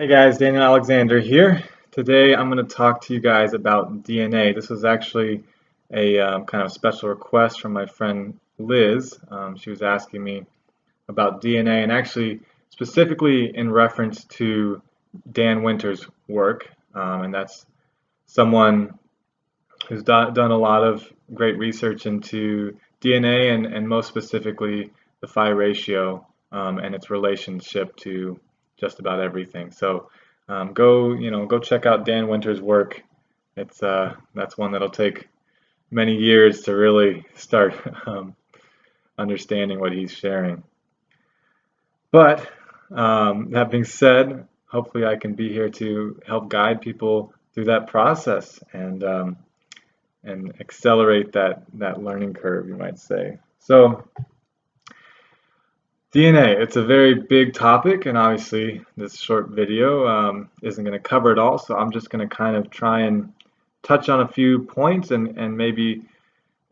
Hey guys, Daniel Alexander here. Today I'm going to talk to you guys about DNA. This was actually a kind of special request from my friend Liz. She was asking me about DNA and actually specifically in reference to Dan Winter's work. And that's someone who's done a lot of great research into DNA and most specifically the phi ratio and its relationship to just about everything. So go check out Dan Winter's work. It's that's one that'll take many years to really start understanding what he's sharing. But that being said, hopefully I can be here to help guide people through that process and accelerate that learning curve, you might say. So DNA, it's a very big topic, and obviously this short video isn't going to cover it all, so I'm just going to kind of try and touch on a few points and maybe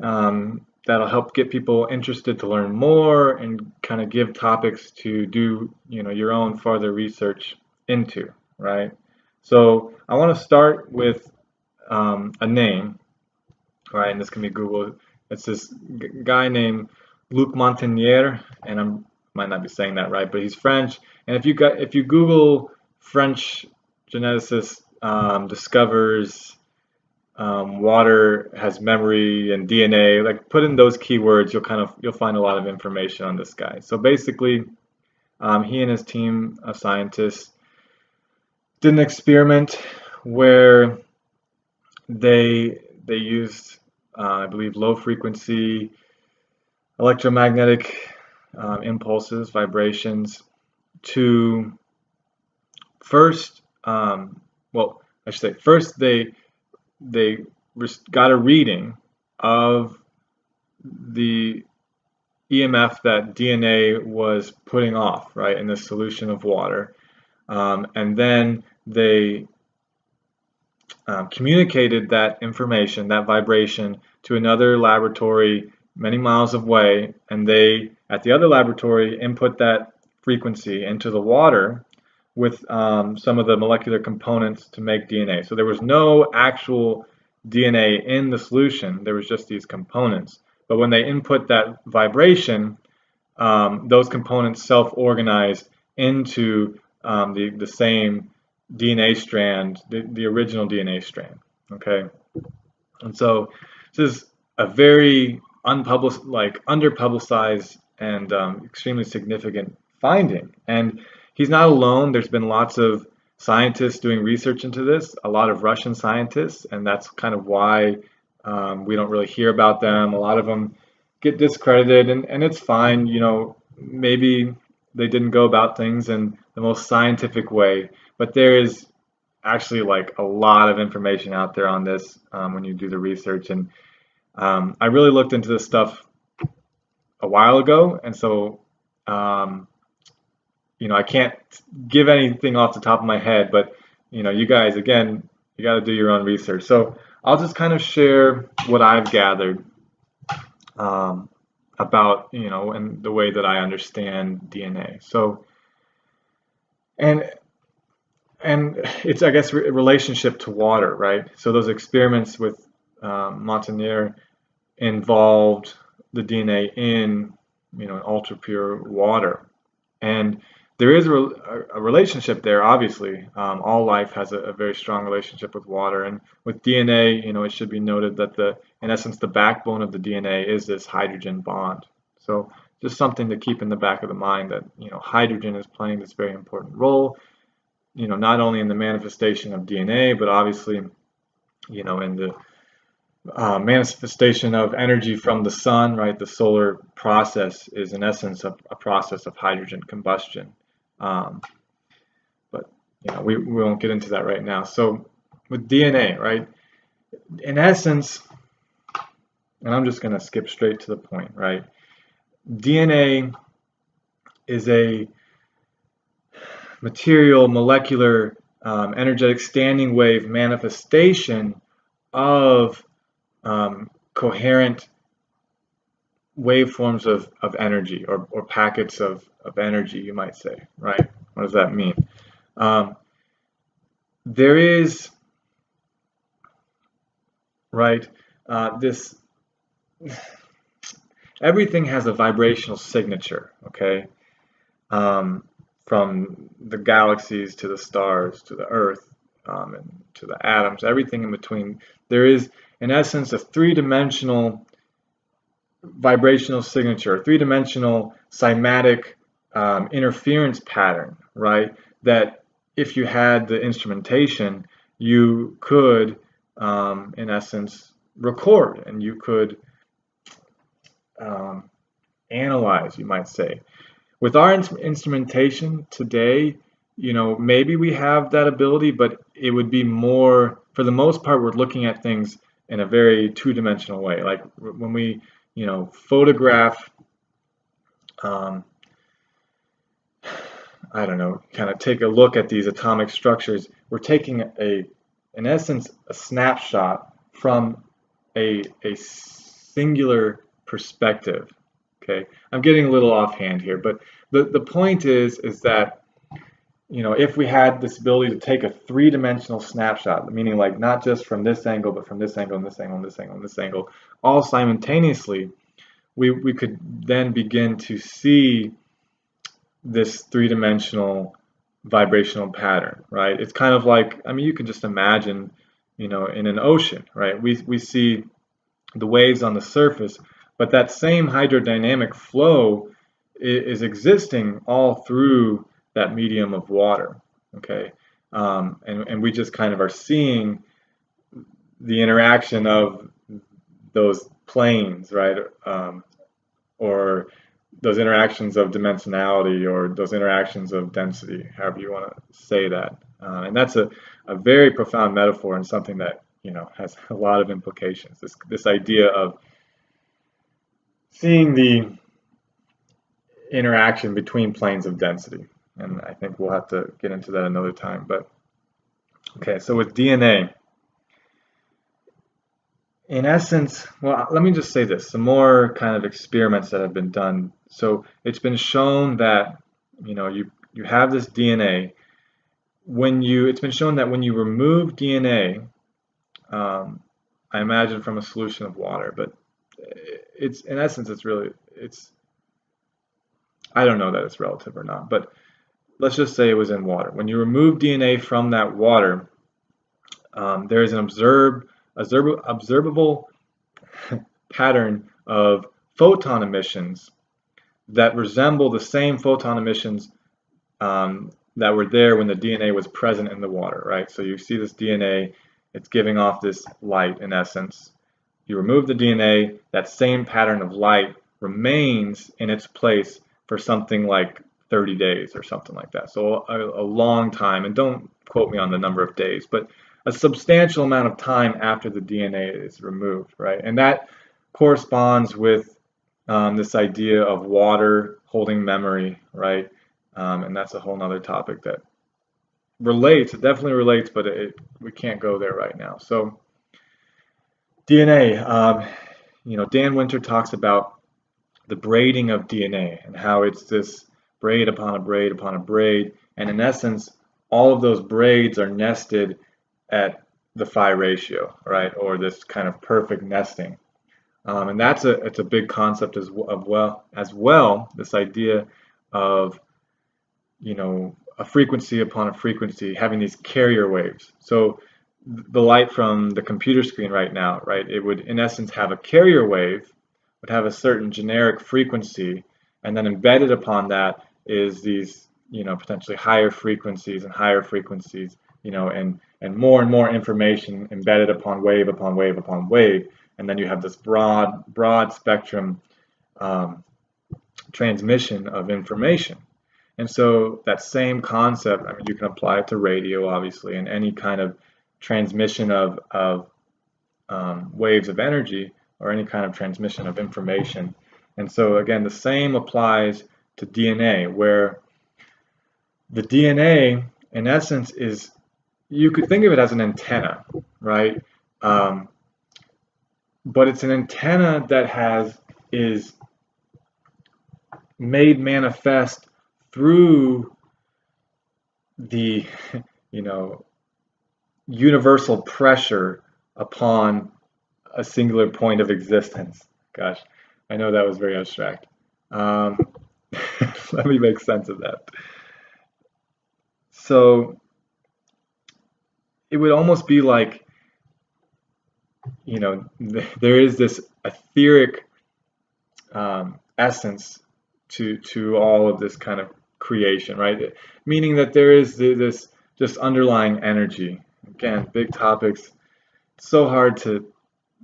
that'll help get people interested to learn more and kind of give topics to do your own further research into, right? So I want to start with a name, right? And this can be Google. It's this guy named Luc Montagnier, and I might not be saying that right, but he's French. And if you Google French geneticist discovers water has memory and DNA, like put in those keywords, you'll find a lot of information on this guy. So basically, he and his team of scientists did an experiment where they used I believe low frequency electromagnetic impulses, vibrations to first well, I should say first they got a reading of the EMF that DNA was putting off, right, in the solution of water, and then they communicated that information, that vibration, to another laboratory many miles away, and they, at the other laboratory, input that frequency into the water with some of the molecular components to make DNA. So there was no actual DNA in the solution, there was just these components. But when they input that vibration, those components self-organized into the same DNA strand, the original DNA strand. Okay, and so this is a very underpublicized and extremely significant finding. And he's not alone. There's been lots of scientists doing research into this, a lot of Russian scientists, and that's kind of why we don't really hear about them. A lot of them get discredited, and it's fine. Maybe they didn't go about things in the most scientific way, but there is actually like a lot of information out there on this when you do the research. And I really looked into this stuff a while ago, and so I can't give anything off the top of my head, but you guys, again, you got to do your own research. So I'll just kind of share what I've gathered about and the way that I understand DNA. So and it's, I guess, a relationship to water, right? So those experiments with Montagnier involved the DNA in ultra pure water, and there is a relationship there. Obviously, all life has a very strong relationship with water, and with DNA, it should be noted that in essence, the backbone of the DNA is this hydrogen bond. So just something to keep in the back of the mind that hydrogen is playing this very important role. Not only in the manifestation of DNA, but obviously, in the manifestation of energy from the sun, right? The solar process is in essence a process of hydrogen combustion. But we won't get into that right now. So with DNA, right? In essence, and I'm just going to skip straight to the point, right? DNA is a material, molecular, energetic standing wave manifestation of coherent waveforms of energy or packets of energy, you might say, right? What does that mean? there is, right, this, everything has a vibrational signature, okay? Um, from the galaxies to the stars to the earth, and to the atoms, everything in between. There is, in essence, a three-dimensional vibrational signature, three-dimensional cymatic interference pattern, right? That if you had the instrumentation, you could, in essence, record, and you could um, analyze, you might say. With our instrumentation today, maybe we have that ability, but it would be more, for the most part, we're looking at things in a very two-dimensional way. Like when we, photograph, um, I don't know, kind of take a look at these atomic structures, we're taking in essence, a snapshot from a singular perspective. Okay, I'm getting a little offhand here, but the point is that if we had this ability to take a three-dimensional snapshot, meaning like not just from this angle, but from this angle and this angle and this angle and this angle, all simultaneously, we could then begin to see this three-dimensional vibrational pattern, right? It's kind of like, I mean, you can just imagine, in an ocean, right? We see the waves on the surface, but that same hydrodynamic flow is existing all through that medium of water, okay? And we just kind of are seeing the interaction of those planes, right? Or those interactions of dimensionality, or those interactions of density, however you want to say that. And that's a very profound metaphor, and something that has a lot of implications. This idea of seeing the interaction between planes of density, and I think we'll have to get into that another time. But okay, so with DNA, in essence, well, let me just say this: some more kind of experiments that have been done. So it's been shown that you have this DNA. It's been shown that when you remove DNA, I imagine from a solution of water, but it's, in essence, I don't know that it's relative or not, but let's just say it was in water. When you remove DNA from that water, there is an observable pattern of photon emissions that resemble the same photon emissions that were there when the DNA was present in the water, right? So you see this DNA, it's giving off this light in essence. You remove the DNA, that same pattern of light remains in its place for something like 30 days or something like that. So a long time, and don't quote me on the number of days, but a substantial amount of time after the DNA is removed, right? And that corresponds with this idea of water holding memory, right? And that's a whole nother topic that relates, it definitely relates, but we can't go there right now. So DNA, Dan Winter talks about the braiding of DNA and how it's this braid upon a braid upon a braid, and in essence, all of those braids are nested at the phi ratio, right, or this kind of perfect nesting. And it's a big concept as well. This idea of a frequency upon a frequency, having these carrier waves. So the light from the computer screen right now, right, it would in essence have a carrier wave, would have a certain generic frequency, and then embedded upon that is these potentially higher frequencies and higher frequencies, and more information embedded upon wave upon wave upon wave, and then you have this broad spectrum transmission of information. And so that same concept, I mean, you can apply it to radio, obviously, and any kind of transmission of waves of energy, or any kind of transmission of information. And so again, the same applies to DNA, where the DNA, in essence, is, you could think of it as an antenna, right? But it's an antenna that is made manifest through the universal pressure upon a singular point of existence. Gosh, I know that was very abstract. Um, let me make sense of that. So it would almost be like, there is this etheric essence to all of this kind of creation, right? Meaning that there is this just underlying energy. Again, big topics. It's so hard to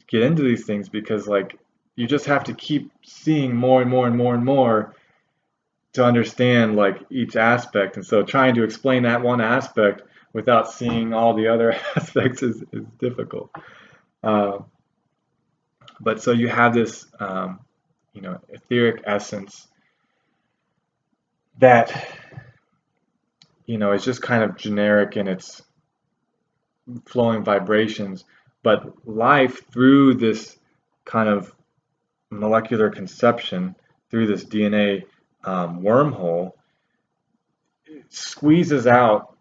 get into these things because like you just have to keep seeing more and more and more and more to understand like each aspect. And so trying to explain that one aspect without seeing all the other aspects is difficult. Uh, but so you have this etheric essence that is just kind of generic in its flowing vibrations, but life through this kind of molecular conception, through this DNA wormhole, squeezes out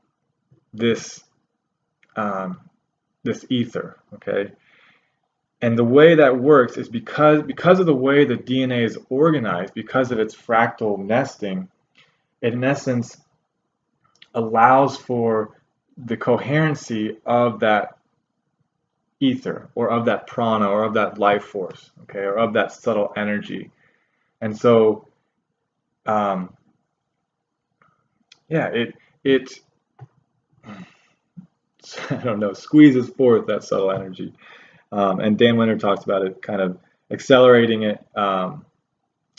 this this ether, okay? And the way that works is because of the way the DNA is organized, because of its fractal nesting, it in essence allows for the coherency of that ether or of that prana or of that life force, okay, or of that subtle energy. And so yeah, it I don't know, squeezes forth that subtle energy. And Dan Winter talks about it kind of accelerating it,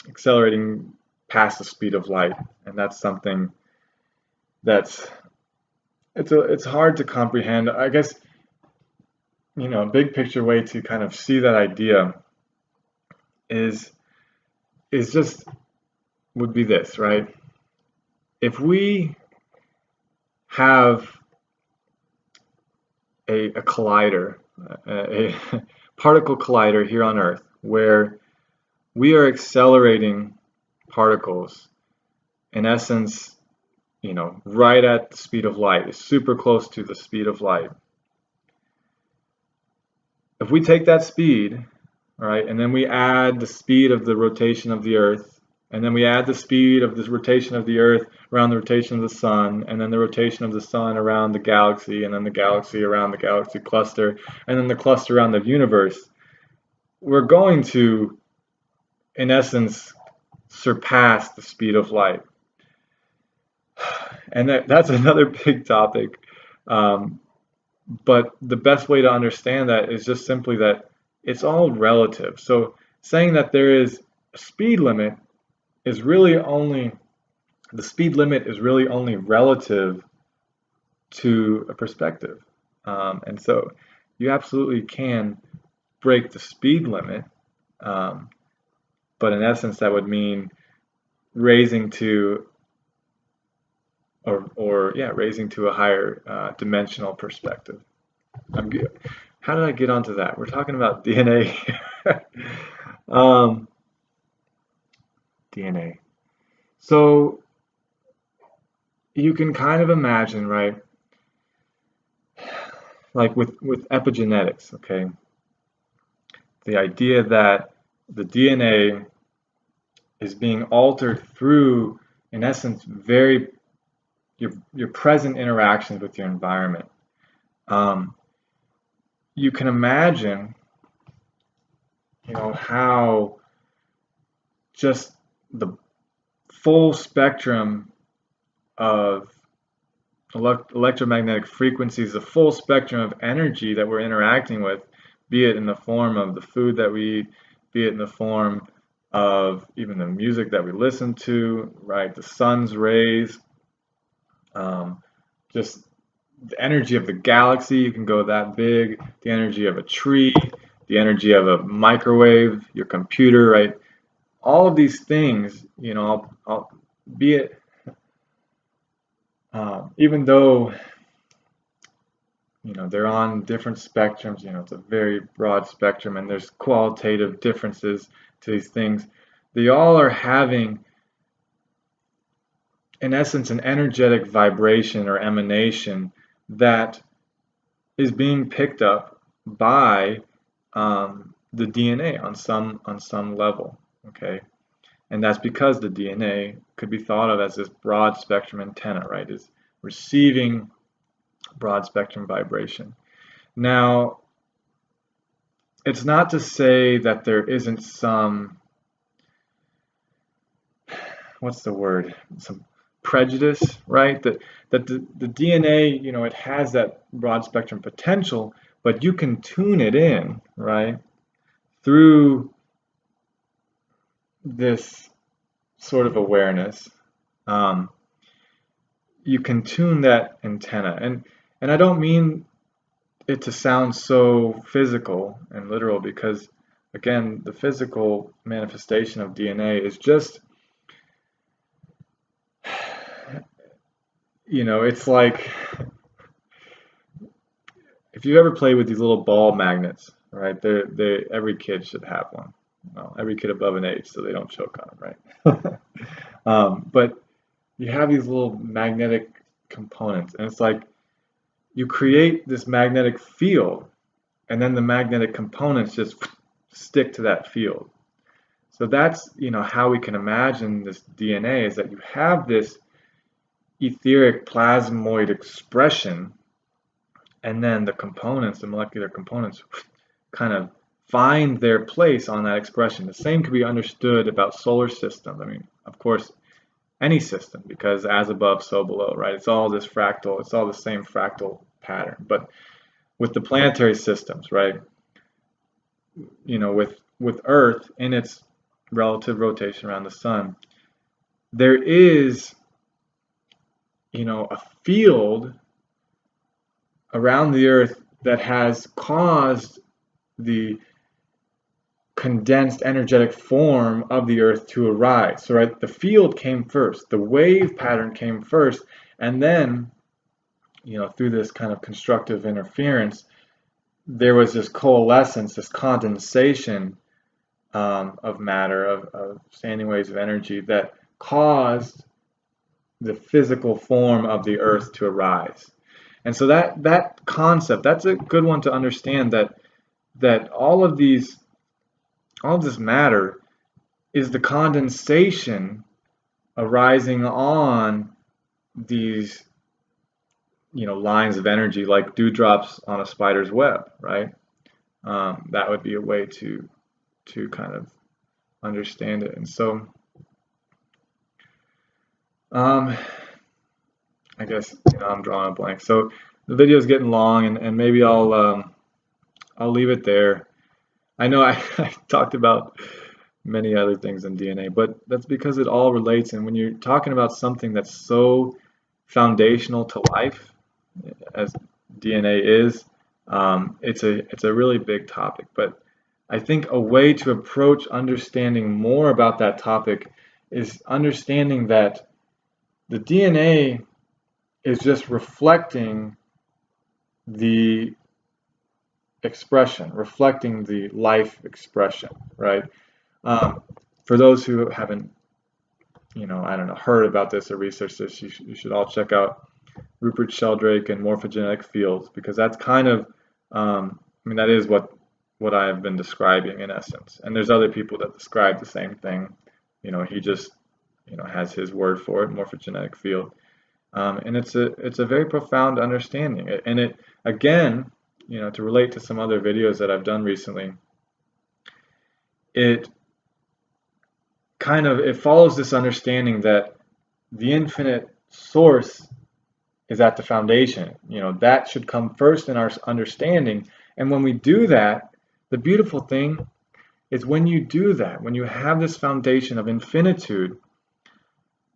accelerating past the speed of light. And that's something that's it's hard to comprehend. I guess, a big picture way to kind of see that idea is just would be this, right? If we have a collider, a particle collider here on Earth, where we are accelerating particles, in essence, right at the speed of light, is super close to the speed of light. If we take that speed, right, and then we add the speed of the rotation of the Earth, and then we add the speed of this rotation of the Earth around the rotation of the Sun, and then the rotation of the Sun around the galaxy, and then the galaxy around the galaxy cluster, and then the cluster around the universe, we're going to, in essence, surpass the speed of light. And that's another big topic. But the best way to understand that is just simply that it's all relative. So saying that there is a speed limit is really only, the speed limit is really only relative to a perspective. And so you absolutely can break the speed limit, but in essence that would mean raising to raising to a higher dimensional perspective. How did I get onto that? We're talking about DNA here. DNA. So you can kind of imagine, right? Like with epigenetics, okay? The idea that the DNA is being altered through, in essence, your present interactions with your environment. You can imagine, how just the full spectrum of electromagnetic frequencies, the full spectrum of energy that we're interacting with, be it in the form of the food that we eat, be it in the form of even the music that we listen to, right? The sun's rays, just the energy of the galaxy, you can go that big, the energy of a tree, the energy of a microwave, your computer, right? All of these things, I'll be it, even though, they're on different spectrums, it's a very broad spectrum and there's qualitative differences to these things. They all are having, in essence, an energetic vibration or emanation that is being picked up by the DNA on some level, okay? And that's because the DNA could be thought of as this broad spectrum antenna, right? Is receiving broad spectrum vibration. Now, it's not to say that there isn't some, what's the word? Some prejudice, right? That the DNA, you know, it has that broad spectrum potential, but you can tune it in, right? Through this sort of awareness. You can tune that antenna. And I don't mean it to sound so physical and literal, because again, the physical manifestation of DNA is just, you know, it's like if you ever play with these little ball magnets, right? Every kid should have one. Well, every kid above an age, so they don't choke on them, right? But you have these little magnetic components, and it's like you create this magnetic field, and then the magnetic components just stick to that field. So that's, you know, how we can imagine this DNA, is that you have this etheric plasmoid expression, and then the components, the molecular components, kind of find their place on that expression. The same could be understood about solar system. I mean, of course, any system, because as above, so below, right? It's all this fractal, it's all the same fractal pattern. But with the planetary systems, right? You know, with Earth in its relative rotation around the sun, there is, you know, a field around the Earth that has caused the condensed energetic form of the Earth to arise. So, right, the field came first, the wave pattern came first, and then, you know, through this kind of constructive interference, there was this coalescence, this condensation of matter, of standing waves of energy that caused the physical form of the Earth to arise. And so that concept, that's a good one to understand, that all of this matter is the condensation arising on these, you know, lines of energy, like dewdrops on a spider's web, right? That would be a way to kind of understand it. And so I guess, you know, I'm drawing a blank. So the video is getting long, and maybe I'll leave it there. I know I talked about many other things in DNA, but that's because it all relates. And when you're talking about something that's so foundational to life, as DNA is, it's a really big topic. But I think a way to approach understanding more about that topic is understanding that the DNA is just reflecting the expression, reflecting the life expression, right? For those who haven't, you know, I don't know, heard about this or researched this, you should all check out Rupert Sheldrake and morphogenetic fields, because that's kind of, I mean, that is what I have been describing in essence. And there's other people that describe the same thing. You know, he just, you know, has his word for it, morphogenetic field. And it's a very profound understanding. And it, again, you know, to relate to some other videos that I've done recently, it follows this understanding that the infinite source is at the foundation. You know, that should come first in our understanding. And when we do that, the beautiful thing is when you do that, when you have this foundation of infinitude,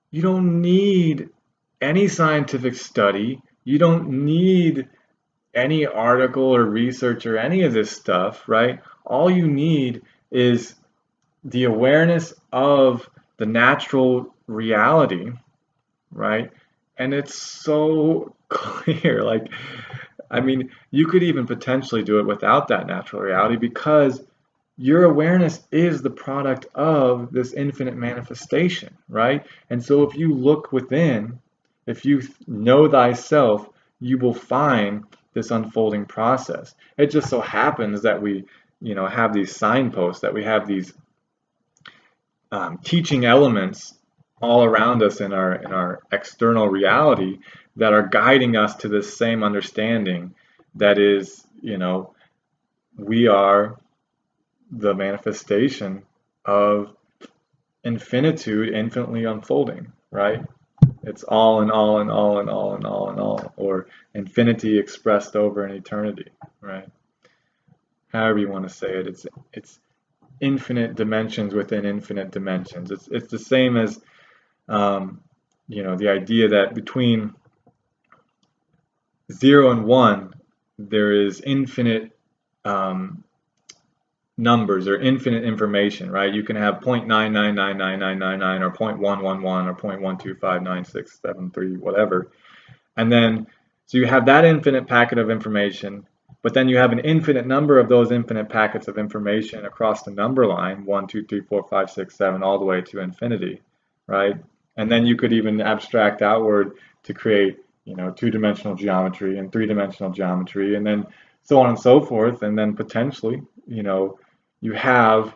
you don't need any scientific study, you don't need any article or research or any of this stuff, right? All you need is the awareness of the natural reality, right? And it's so clear. Like, I mean, you could even potentially do it without that natural reality, because your awareness is the product of this infinite manifestation, right? And so if you look within, if you know thyself, you will find this unfolding process. It just so happens that we, have these signposts, that we have these teaching elements all around us in our external reality that are guiding us to this same understanding that is, we are the manifestation of infinitude infinitely unfolding, right? It's all and all and all and all and all and all, or infinity expressed over an eternity, right? However you want to say it, it's infinite dimensions within infinite dimensions. It's the same as the idea that between 0 and 1 there is infinite numbers or infinite information, right? You can have 0.9999999 or 0.111 or 0.1259673, whatever. And then, so you have that infinite packet of information, but then you have an infinite number of those infinite packets of information across the number line, 1, 2, 3, 4, 5, 6, 7, all the way to infinity, right? And then you could even abstract outward to create, two-dimensional geometry and three-dimensional geometry, and then so on and so forth. And then potentially, you have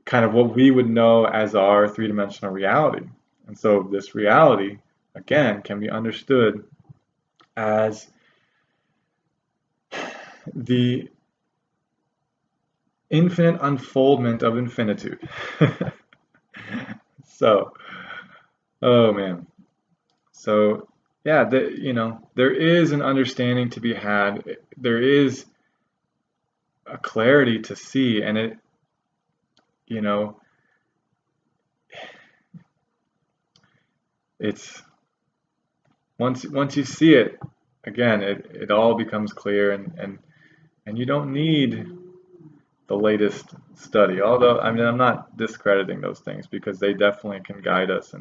kind of what we would know as our three-dimensional reality. And so this reality, again, can be understood as the infinite unfoldment of infinitude. So, oh man. So, yeah, there is an understanding to be had. There is a clarity to see, and it, it's once you see it, again, it all becomes clear, and you don't need the latest study. Although, I mean, I'm not discrediting those things because they definitely can guide us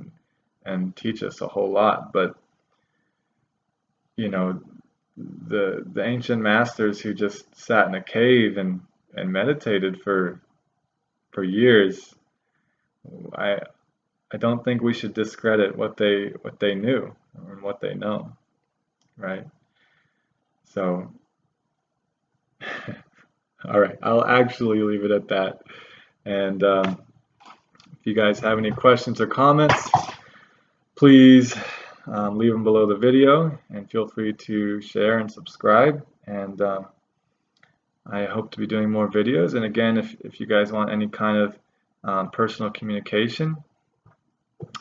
and teach us a whole lot. But the ancient masters who just sat in a cave and meditated for years, I don't think we should discredit what they knew and what they know, right? So, all right, I'll actually leave it at that. And if you guys have any questions or comments, please leave them below the video, and feel free to share and subscribe. And I hope to be doing more videos. And again, if you guys want any kind of personal communication,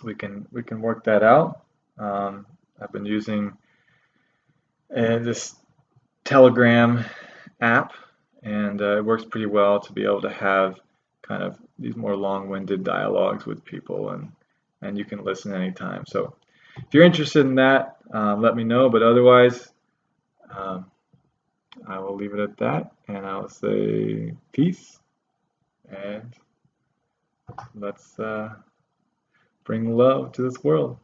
we can work that out. I've been using this Telegram app, and it works pretty well to be able to have kind of these more long-winded dialogues with people, and you can listen anytime. So if you're interested in that, let me know. But otherwise, I will leave it at that, and I'll say peace, and let's bring love to this world.